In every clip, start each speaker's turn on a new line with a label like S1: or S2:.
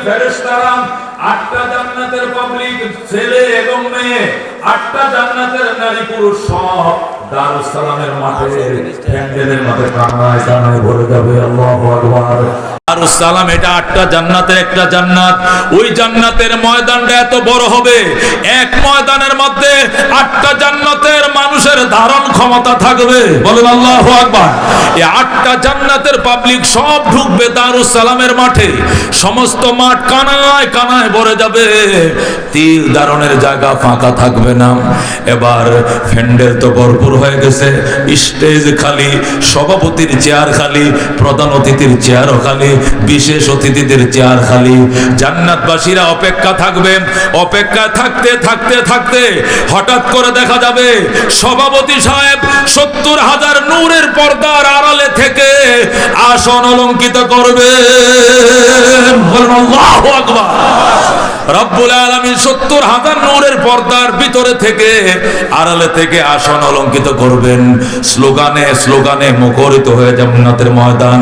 S1: ফেরেশতারা, 8টা জান্নাতের পাবলিক ছেলে এবং মেয়ে, 8টা জান্নাতের নারী পুরুষ সব দারুস সালামের মাঠে প্যান্ডেলের মাঠে কানায় কানায় ভরে যাবে। আল্লাহু আকবার। দারুস সালাম এটা 8টা জান্নাতের একটা জান্নাত। ওই জান্নাতের ময়দানটা এত বড় হবে, এক ময়দানের মধ্যে 8টা জান্নাতের মানুষের ধারণ ক্ষমতা থাকবে। বলেন আল্লাহু আকবার। এই 8টা জান্নাতের পাবলিক সব ঢুকবে দারুস সালামের মাঠে, সমস্ত মাঠ কানায় কানায় ভরে যাবে, তিল ধারণের জায়গা ফাঁকা থাকবে না। এবার প্যান্ডেল তো ভরপুর হয়ে গেছে, স্টেজ খালি, সভাপতির চেয়ার খালি, প্রধান অতিথির চেয়ারও খালি, বিশেষ অতিথিদের চেয়ার খালি। জান্নাতবাসীরা অপেক্ষা থাকবে। অপেক্ষা থাকতে থাকতে থাকতে হঠাৎ করে দেখা যাবে সভাপতি সাহেব 70,000 নূরের পর্দার আড়ালে থেকে আসন অলঙ্কিত করবেন। আল্লাহু আকবার। রব্বুল আলামিন 70,000 নূরের পর্দার ভিতরে থেকে আড়ালে থেকে আসন অলঙ্কিত করবেন। স্লোগানে স্লোগানে মুখরিত হয়ে জান্নাতের ময়দান।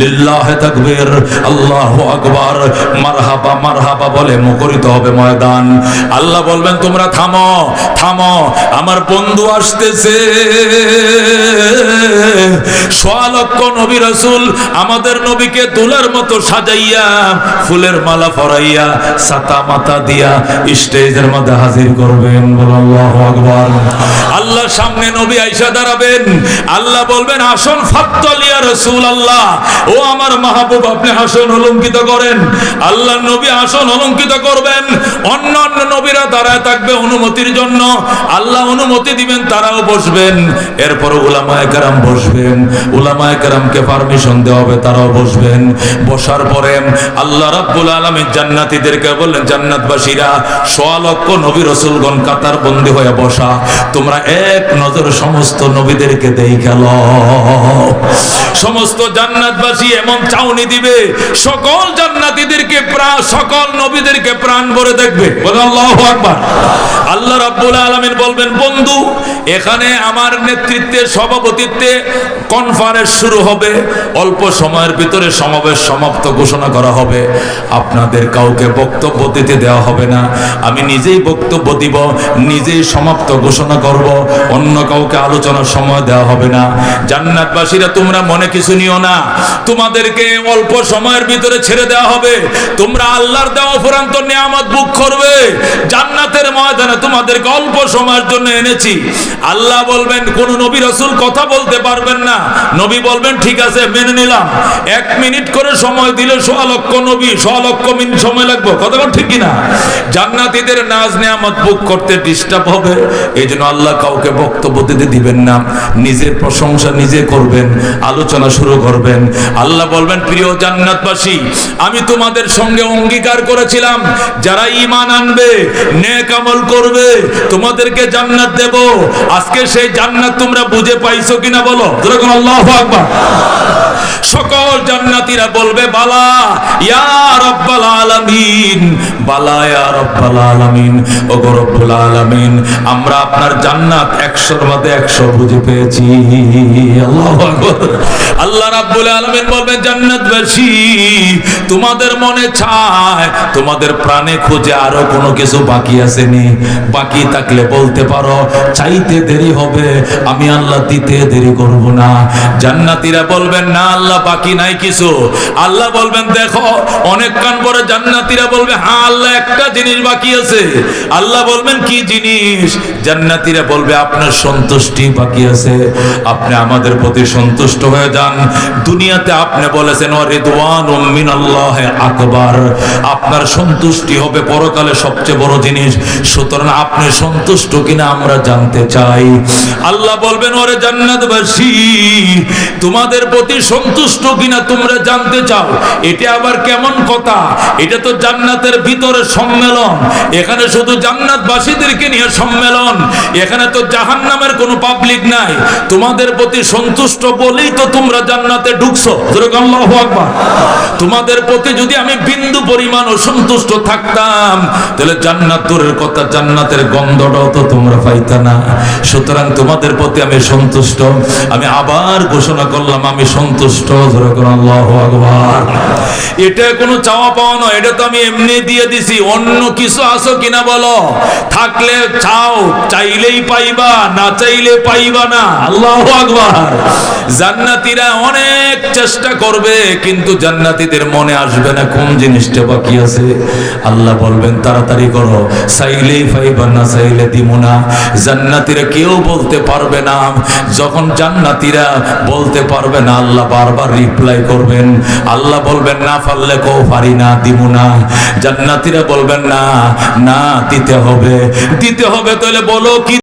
S1: লিল্লাহি তাকবীর, আল্লাহু আকবার, মারহাবা মারহাবা বলে মুখরিত হবে ময়দান। আল্লাহ বলবেন তোমরা থামো থামো, আমার বন্ধু আসতেছে। 1.25 লক্ষ নবী রাসূল আমাদের নবীকে দুলার মতো সাজাইয়া, ফুলের মালা পরাইয়া, ছাতা মাথা দিয়া স্টেজের মধ্যে হাজির করবেন। আল্লাহু আকবার। আল্লাহর সামনে নবী আয়েশা দাঁড়াবেন। আল্লাহ বলবেন আসন ফাত্তাল ইয়া রাসূলুল্লাহ, ও আমার মাহবুব আপনি আসন অলঙ্কিত করেন। আল্লাহর নবী আসন অলঙ্কিত করবেন, অন্যান্য নবীরা দাঁড়ায় থাকবে অনুমতির জন্য। আল্লাহ অনুমতি দিবেন, তারাও বসবেন। এরপর উলামায়ে কেরাম বসবেন, উলামায়ে কেরামকে পারমিশন দেওয়া হবে, তারাও বসবেন। বসার পরে আল্লাহ রাব্বুল আলামিন জান্নাতীদেরকে বললেন জান্নাতবাসীরা 1.25 লক্ষ নবী রাসূলগণ কাতার বন্দী হয়ে বসা, তোমরা এক নজর সমস্ত নবীদেরকে দেইখা লও। সমস্ত জান্নাতবাসী এমন চাউনি দিবে, সকল জান্নাতীদেরকে সকল নবীদেরকে প্রাণ ভরে দেখবে। বলেন আল্লাহু আকবার। আল্লাহ রাব্বুল আলামিন বলবেন বন্ধু এখানে আমার নেতৃত্বে সভাপতিত্বে কনফারেন্স শুরু হবে, অল্প সময়ের ভিতরে সমাবেশ সমাপ্ত ঘোষণা করা হবে। আপনাদের কাউকে বক্তব্য দিতে দেওয়া হবে না, আমি নিজেই বক্তব্য দিব, নিজেই সমাপ্ত ঘোষণা করব, অন্য কাউকে আলোচনার সময় দেওয়া হবে না। জান্নাতবাসীরা তোমরা মনে কিছু নিও না, তোমাদেরকে অল্প সময়ের ভিতরে ছেড়ে দেওয়া হবে, তোমরা আল্লাহর দেওয়া ফুরান্ত নিয়ামত ভোগ করবে। জান্নাতের ময়দানে তোমাদেরকে অল্প সময়ের জন্য এনেছি। আল্লাহ বলবেন কোন নবী রাসূল কথা বলতে পারবেন না, নবী বলবেন ঠিক আছে মেনে নিলাম, 1 মিনিট করে সময় দিলে 1.25 লক্ষ নবী 1.25 লক্ষ মিনিট সময় লাগবে। কথা বল ঠিক কিনা? জান্নাতীদের নাজ নিয়ামত ভোগ করতে ডিস্টার্ব হবে, এই জন্য আল্লাহ কাউকে বক্তব্য দিতে দিবেন না, নিজের প্রশংসা নিজে করবেন, আলোচনা শুরু করবেন। আল্লাহ বলবেন প্রিয় জান্নাতবাসী আমি তোমাদের সঙ্গে অঙ্গীকার করেছিলাম যারা ঈমান আনবে নেক আমল করবে তোমাদেরকে জান্নাত দেব। আজকে সেই জান্নাত তোমরা বুঝে পাইছো কিনা বলো? যেরকম আল্লাহু আকবার। সকল জান্নাতীরা বলবে বালা ইয়া রাব্বাল আলামিন, বালা ইয়া রাব্বাল আলামিন, ও গো রব্বুল আলামিন আমরা আপনার জান্নাত 100-র মধ্যে 100 বুঝে পেয়েছি। আল্লাহু আকবার। আল্লাহ রাব্বুল আলামিন বলবেন জান্নাতবাসী তোমাদের মনে চায়, তোমাদের প্রাণে খোঁজে আরো কোনো কিছু বাকি আছে নি? বাকি থাকলে বলতে পারো, চাইতে দেরি হবে, আমি আল্লাহ দিতে দেরি করব না। জান্নাতীরা বলবেন না আল্লাহ বাকি নাই কিছু। আল্লাহ বলবেন দেখো অনেকক্ষণ পরে জান্নাতীরা বলবে হ্যাঁ আল্লাহ একটা জিনিস বাকি আছে। আল্লাহ বলবেন কি জিনিস? জান্নাতীরা বলবে আপনার সন্তুষ্টি বাকি আছে, আপনি আমাদের প্রতি সন্তুষ্ট হয়ে যান। দুনিয়াতে আপনি বলেছেন ওয়া রিদওয়ানুম মিনাল্লাহি আকবার, আপনার সন্তুষ্টি হবে পরকালে সবচেয়ে বড় জিনিস, সুতরাং আপনি সন্তুষ্ট কিনা আমরা জানতে চাই। আল্লাহ বলবেন ওরে জান্নাতবাসী তোমাদের প্রতি সন্তুষ্ট কিনা তোমরা জানতে চাও, এটা আবার কেমন কথা? এটা তো জান্নাতের ভিতর ভিতরে সম্মেলন, এখানে শুধু জান্নাতবাসীদেরকে নিয়ে সম্মেলন, এখানে তো জাহান্নামের কোনো পাবলিক নাই। তোমাদের প্রতি সন্তুষ্ট বলেই তো তোমরা জান্নাতে ঢুকছো। আল্লাহু আকবার। তোমাদের প্রতি যদি আমি বিন্দু পরিমাণ অসন্তুষ্ট থাকতাম তাহলে জান্নাত দূরের কথা, জান্নাতের গন্ধটাও তো তোমরা পাইতা না। সুতরাং তোমাদের প্রতি আমি সন্তুষ্ট। আমি আবার ঘোষণা করলাম আমি সন্তুষ্ট। আল্লাহু আকবার। এটা কোনো চাওয়া পাওয়া নয়, এটা তো আমি এমনি দিয়ে দিছি। অন্য কিছু আছো কিনা বলো? থাকলে চাও, চাইলেই পাইবা, না চাইলে পাইবা না। আল্লাহু আকবার। জান্নাতীরা অনেক চেষ্টা করবে কিন্তু জান্নাতীদের মনে আসবে না কোন জিনিসটা বাকি আছে। আল্লাহ বলবেন তাড়াতাড়ি করো, চাইলেই পাইবা, না চাইলে দিব না। জান্নাতীরা কেউ বলতে পারবে না। যখন জান্নাতীরা বলতে পারবে না আল্লাহ বারবার রিপ্লাই করবেন। আল্লাহ বলবেন না পারলে কেউ পারি না, দিব না। জান্নাতীরা বলবেন না, না দিতে হবে, দিতে হবে। তাহলে বলো কি